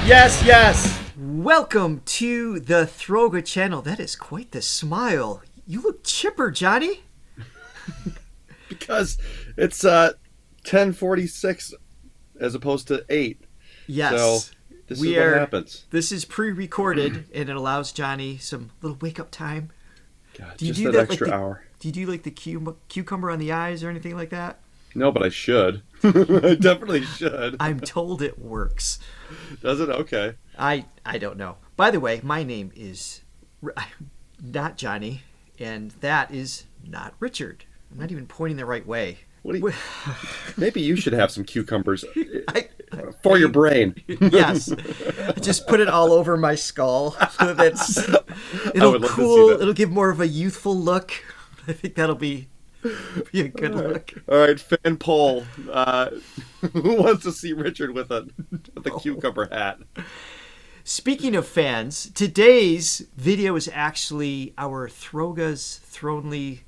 Yes, yes. Welcome to the Throga channel. That is quite the smile. You look chipper, Johnny. Because it's 10:46 as opposed to 8. Yes. So this is what happens. This is pre-recorded, and it allows Johnny some little wake-up time. God, just that extra hour. Do you do like the cucumber on the eyes or anything like that? No, but I should. I definitely should. I'm told it works. Does it? Okay. I don't know. By the way, my name is not Johnny, and that is not Richard. I'm not even pointing the right way. Maybe you should have some cucumbers for your brain. Yes. Just put it all over my skull. It'll cool. It'll give more of a youthful look. I think that'll be a good look. All right, fan poll. Who wants to see Richard with a cucumber hat? Speaking of fans, today's video is actually our Throga's Thronely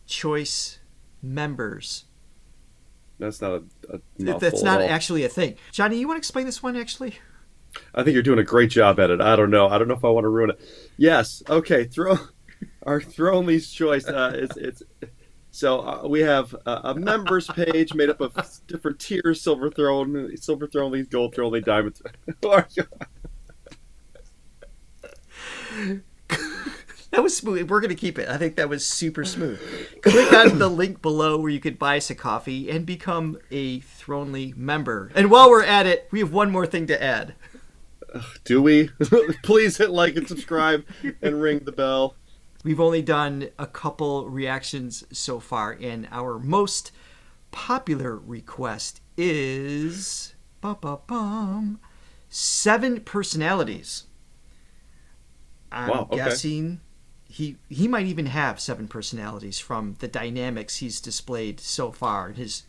Choice members. That's not a mouthful. That's not actually a thing. Johnny, you want to explain this one actually? I think you're doing a great job at it. I don't know if I want to ruin it. Yes. Okay. Our Thronely's Choice. So we have a members page made up of different tiers: Silver Thronely, Gold Thronely, Diamond. That was smooth. We're going to keep it. I think that was super smooth. Click on the link below where you could buy us a coffee and become a Thronely member. And while we're at it, we have one more thing to add. Do we? Please hit like and subscribe and ring the bell. We've only done a couple reactions so far, and our most popular request is 7 personalities. I'm guessing he might even have 7 personalities from the dynamics he's displayed so far. His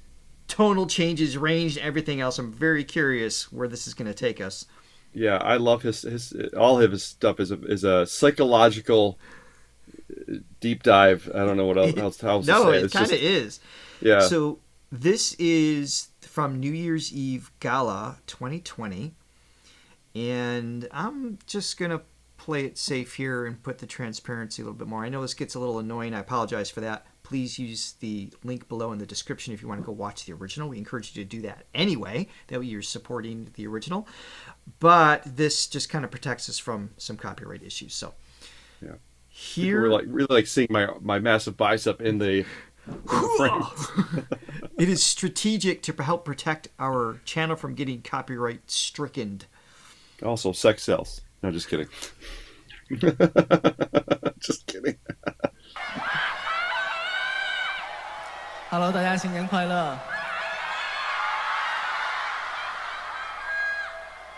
tonal changes, range, and everything else. I'm very curious where this is going to take us. Yeah, I love his all of his stuff is a psychological deep dive. I don't know what else to say. No, it kind of is. Yeah. So this is from New Year's Eve Gala 2020, and I'm just gonna play it safe here and put the transparency a little bit more. I know this gets a little annoying. I apologize for that. Please use the link below in the description if you want to go watch the original. We encourage you to do that anyway. That way you're supporting the original. But this just kind of protects us from some copyright issues. So yeah. Here, we're really like seeing my massive bicep in the frame. It is strategic to help protect our channel from getting copyright stricken. Also, sex sells. No, just kidding. Just kidding. Hello， 大家新年快乐！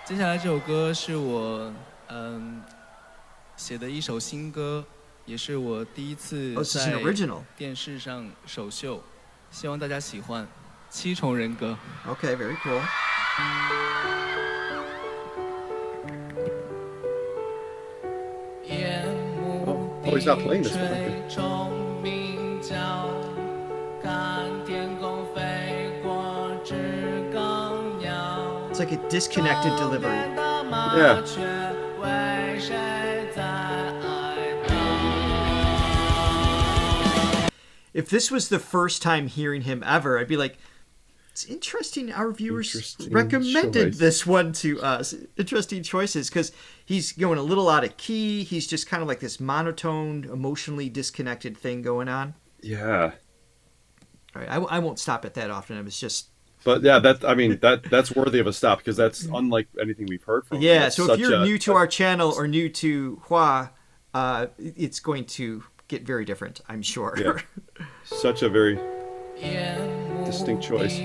接下来这首歌是我写的一首新歌，也是我第一次在电视上首秀，希望大家喜欢。7重人格。Okay, very cool. Oh, he's not playing this one. It's like a disconnected delivery. Yeah. If this was the first time hearing him ever, I'd be like, it's interesting our viewers recommended this one to us. Interesting choices, because he's going a little out of key. He's just kind of like this monotone, emotionally disconnected thing going on. Yeah. All right, I won't stop it that often. It was just... But yeah, that's worthy of a stop, because that's unlike anything we've heard from him. Yeah, so if you're new to our channel or new to Hua, it's going to get very different, I'm sure. Yeah. Such a very distinct choice.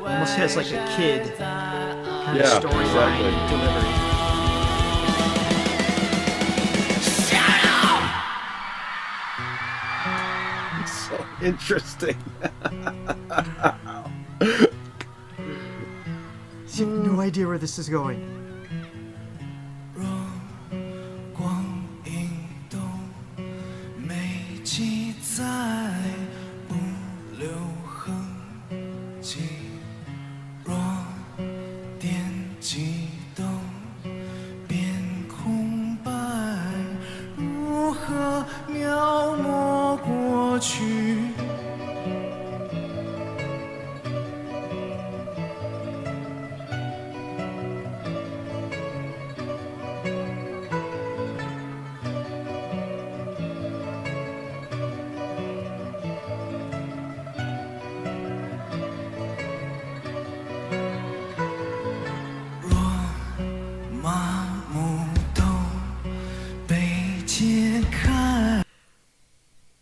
Almost has like a kid kind of storyline delivery. So interesting. You have no idea where this is going.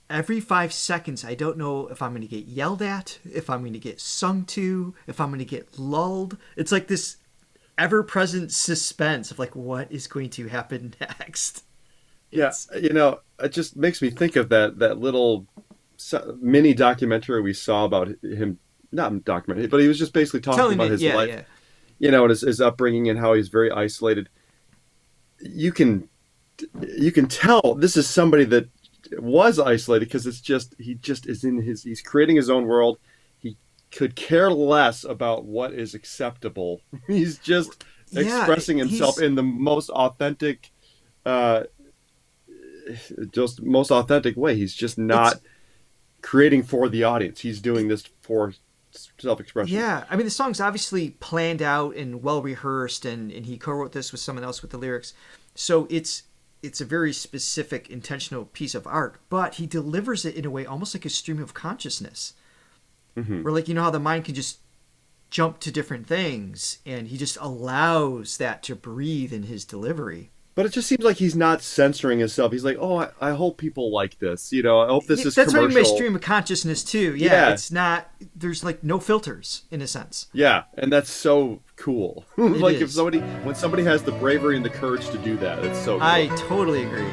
Every 5 seconds, I don't know if I'm going to get yelled at, if I'm going to get sung to, if I'm going to get lulled. It's like this ever-present suspense of like, what is going to happen next? Yeah, it just makes me think of that little mini documentary we saw about him. Not documentary, but he was just basically talking about his life, and his upbringing and how he's very isolated. You can tell this is somebody that was isolated because he just is he's creating his own world. He could care less about what is acceptable. He's just expressing himself in the most authentic way. He's just not creating for the audience. He's doing this for self-expression. Yeah, I mean, the song's obviously planned out and well rehearsed, and he co-wrote this with someone else with the lyrics, so it's a very specific, intentional piece of art. But he delivers it in a way almost like a stream of consciousness, where, like, how the mind can just jump to different things, and he just allows that to breathe in his delivery. But it just seems like he's not censoring himself. He's like, oh, I hope people like this. I hope this is that's commercial. That's what I mean by stream of consciousness, too. Yeah, it's not, there's like no filters, in a sense. Yeah, and that's so cool. Like when somebody has the bravery and the courage to do that, it's so cool. I totally agree.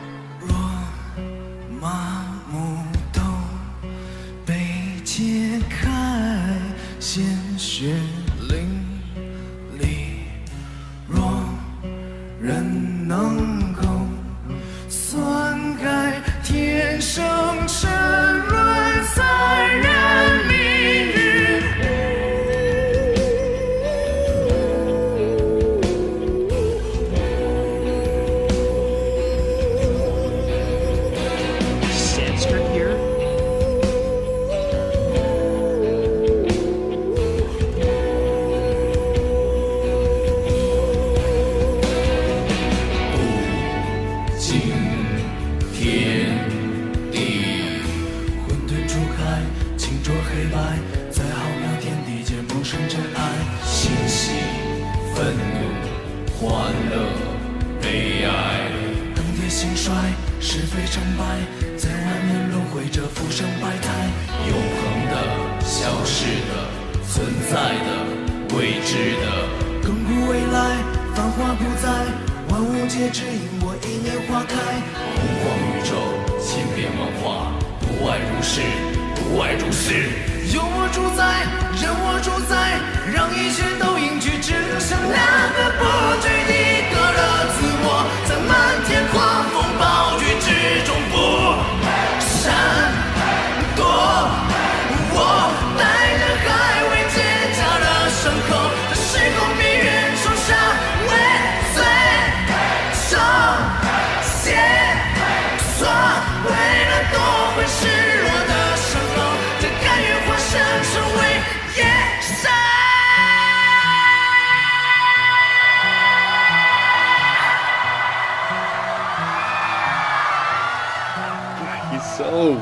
So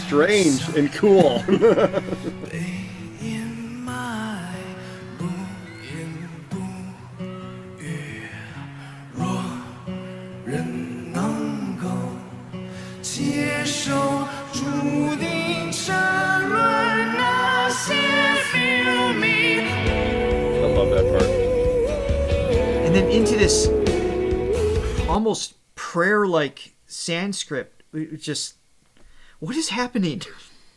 strange and cool. And then into this almost prayer-like Sanskrit. Just, what is happening?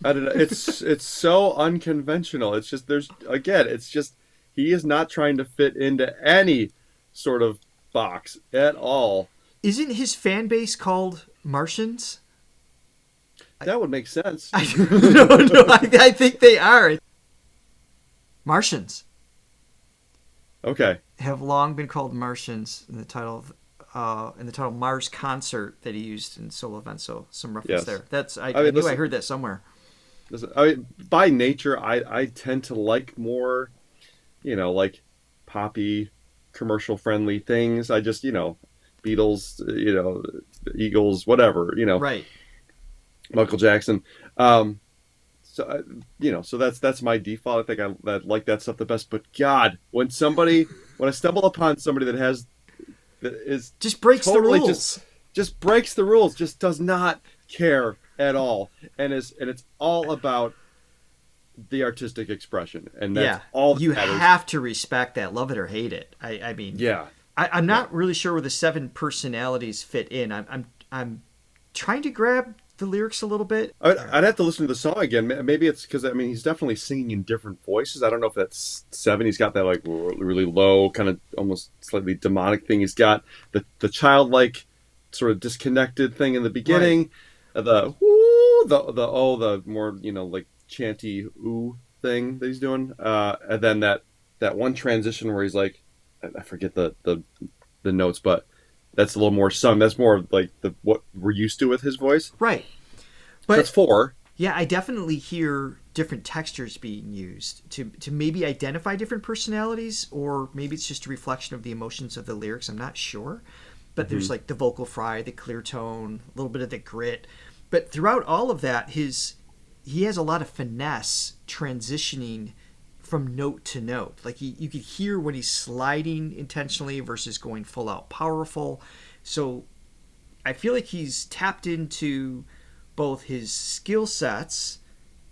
I don't know. It's so unconventional. It's just he is not trying to fit into any sort of box at all. Isn't his fan base called Martians? That would make sense. I think they are. Martians. Okay. Have long been called Martians in the title Mars Concert that he used in solo events. So some reference there. I knew I heard that somewhere. By nature, I tend to like more, like poppy, commercial friendly things. I just, Beatles, Eagles, whatever, Right. Michael Jackson. So so that's my default. I think I like that stuff the best. But God, when I stumble upon somebody that is just breaks totally the rules, just breaks the rules, just does not care at all, and it's all about the artistic expression, and that's all that you matters. have to respect that, love it or hate it. I mean, I'm not really sure where the 7 personalities fit in. I'm trying to grab the lyrics a little bit. I'd have to listen to the song again. Maybe it's because he's definitely singing in different voices. I don't know if that's 7. He's got that like really low, kind of almost slightly demonic thing. He's got the childlike sort of disconnected thing in the beginning. Right. The more like chanty ooh thing that he's doing, and then that one transition where he's like, I forget the notes, but that's a little more sung. That's more like what we're used to with his voice. Right. But that's 4. Yeah, I definitely hear different textures being used to maybe identify different personalities, or maybe it's just a reflection of the emotions of the lyrics. I'm not sure. But there's like the vocal fry, the clear tone, a little bit of the grit. But throughout all of that, he has a lot of finesse transitioning from note to note. Like you could hear when he's sliding intentionally versus going full out powerful. So I feel like he's tapped into both his skill sets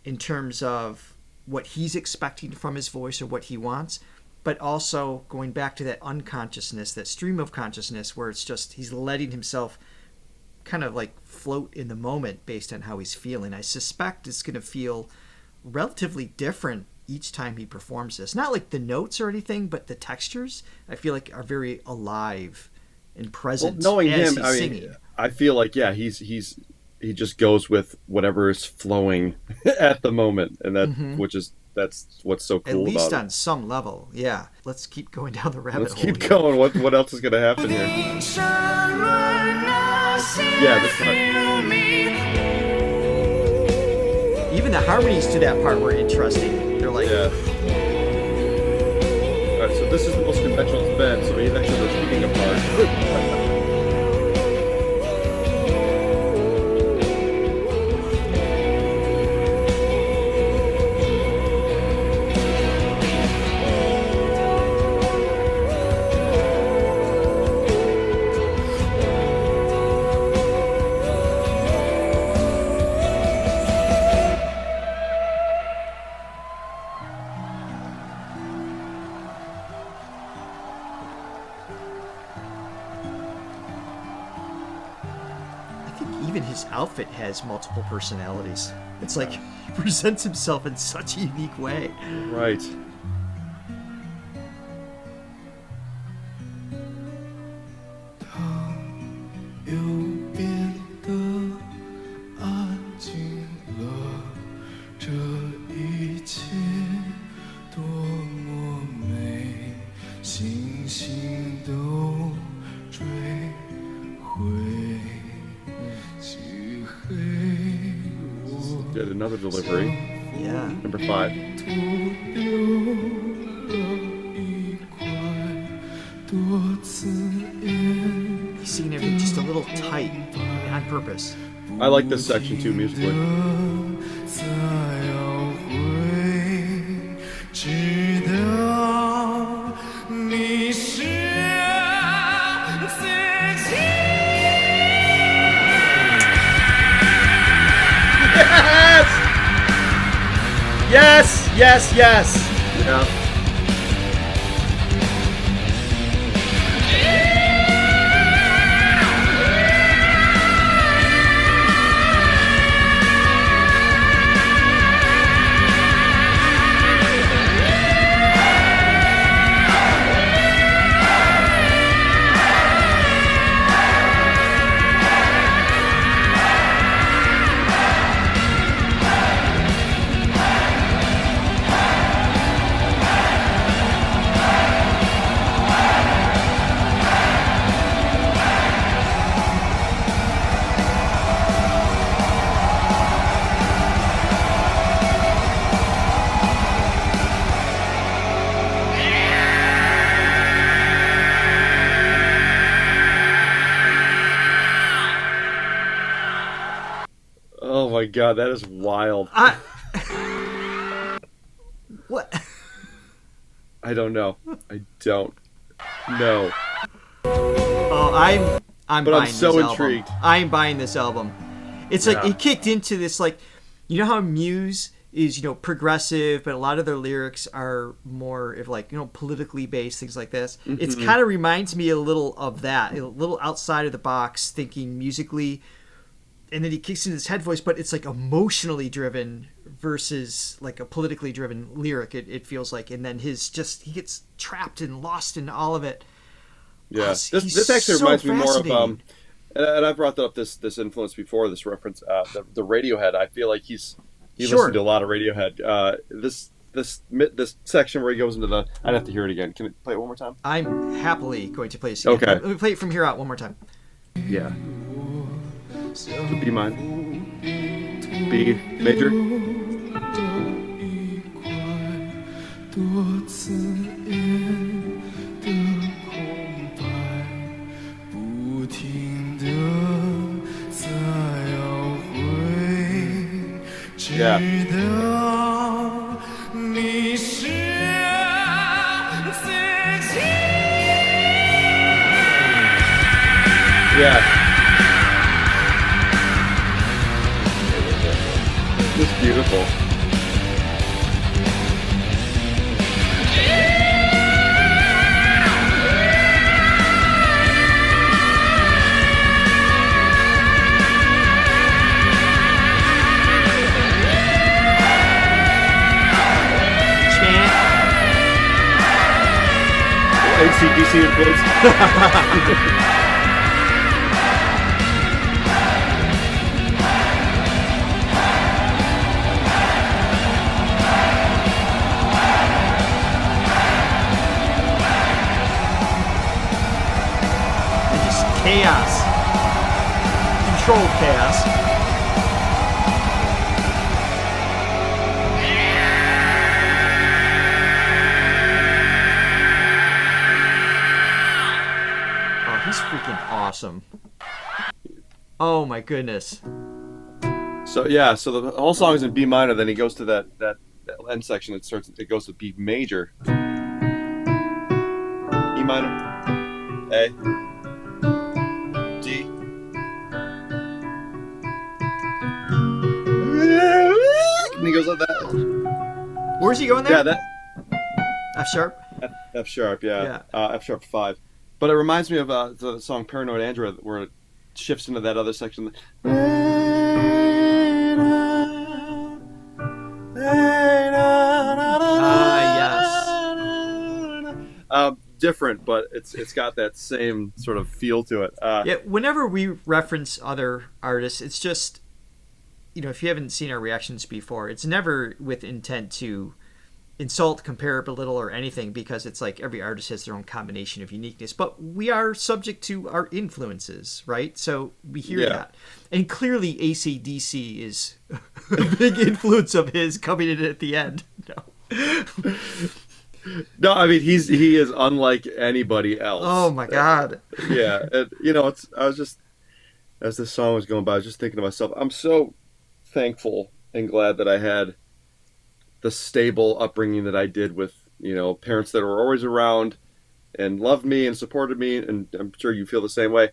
in terms of what he's expecting from his voice or what he wants, but also going back to that unconsciousness, that stream of consciousness where it's just he's letting himself kind of like float in the moment based on how he's feeling. I suspect it's going to feel relatively different each time he performs this. Not like the notes or anything, but the textures I feel like are very alive and present. Well, knowing as him, he's singing. I feel like he just goes with whatever is flowing at the moment, and that's what's so cool about it. At least on some level, yeah. Let's keep going down the rabbit hole. Let's keep going. What else is going to happen here? Yeah, this part. Even the harmonies to that part were interesting. They're like... Yeah. All right, so this is the most conventional it's been, so he's actually repeating a part. Outfit has multiple personalities. It's like he presents himself in such a unique way. Right. Get another delivery. Yeah. Number 5. He's singing everything just a little tight on purpose. I like this section too musically. Yes! Yes, yes! Yeah. Oh my god, that is wild. I don't know. I don't know. Oh, I'm but buying I'm so this intrigued. Album. I'm buying this album. It's like it kicked into this, like, you know how Muse is, you know, progressive, but a lot of their lyrics are more of, like, you know, politically based, things like this. Mm-hmm. It kind of reminds me a little of that, a little outside of the box, thinking musically. And then he kicks into his head voice, but it's like emotionally driven versus like a politically driven lyric. It feels like, and then he gets trapped and lost in all of it. Yeah, this actually reminds me more of and I've brought up this influence before, this reference, the Radiohead. I feel like he listened to a lot of Radiohead. This section where he goes into the, I'd have to hear it again. Can I play it one more time? I'm happily going to play it again. Okay. Let me play it from here out one more time. Yeah. So B minor, B major. Yeah. Yeah. It's beautiful. AC/DC influence. Chaos. Controlled chaos. Oh, he's freaking awesome. Oh my goodness. So the whole song is in B minor, then he goes to that end section, it goes to B major. E minor. A. D. And he goes like that. Where's he going there? Yeah, that F sharp. F sharp, yeah. F sharp 5. But it reminds me of the song Paranoid Android, where it shifts into that other section. Yes. Different, but it's got that same sort of feel to it. Yeah, whenever we reference other artists, it's just, you know, if you haven't seen our reactions before, it's never with intent to insult, compare, belittle, or anything, because it's like every artist has their own combination of uniqueness. But we are subject to our influences, right? So we hear that. And clearly AC/DC is a big influence of his coming in at the end. No. No, I mean he is unlike anybody else. Oh my God! Yeah, and, you know, I was just, as this song was going by, I was just thinking to myself, I'm so thankful and glad that I had the stable upbringing that I did, with, you know, parents that were always around and loved me and supported me, and I'm sure you feel the same way.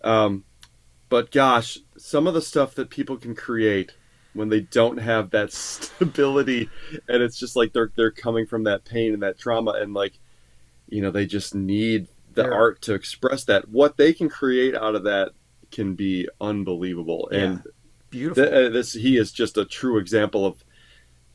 But gosh, some of the stuff that people can create when they don't have that stability, and it's just like they're coming from that pain and that trauma, and, like, you know, they just need the art to express that. What they can create out of that can be unbelievable. Yeah. And beautiful. He is just a true example of,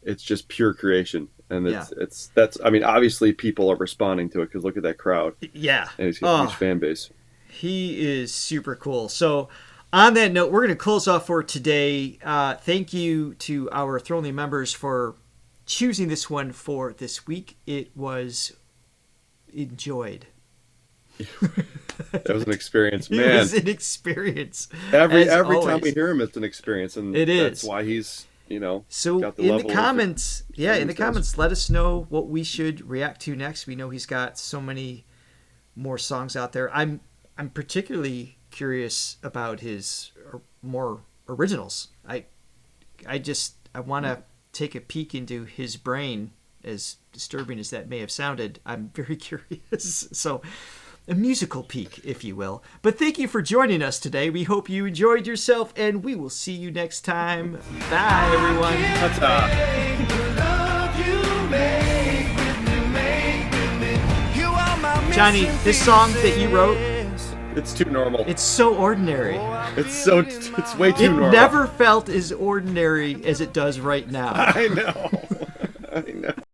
it's just pure creation. And that's I mean, obviously people are responding to it, because look at that crowd. Yeah. And he's got a huge fan base. He is super cool. So on that note, we're going to close off for today. Thank you to our Throga members for choosing this one for this week. It was enjoyed. That was an experience, man. It was an experience. Every time we hear him, it's an experience, and that's why he's, you know. So got the in level the comments, in the comments, does. let us know what we should react to next. We know he's got so many more songs out there. I'm particularly curious about his more originals. I want to take a peek into his brain as disturbing as that may have sounded, I'm very curious. So, a musical peek, if you will. But thank you for joining us today. We hope you enjoyed yourself, and we will see you next time. Bye, everyone. Johnny, this song that you wrote, it's too normal. It's so ordinary. It's way too normal. It never felt as ordinary as it does right now. I know. I know.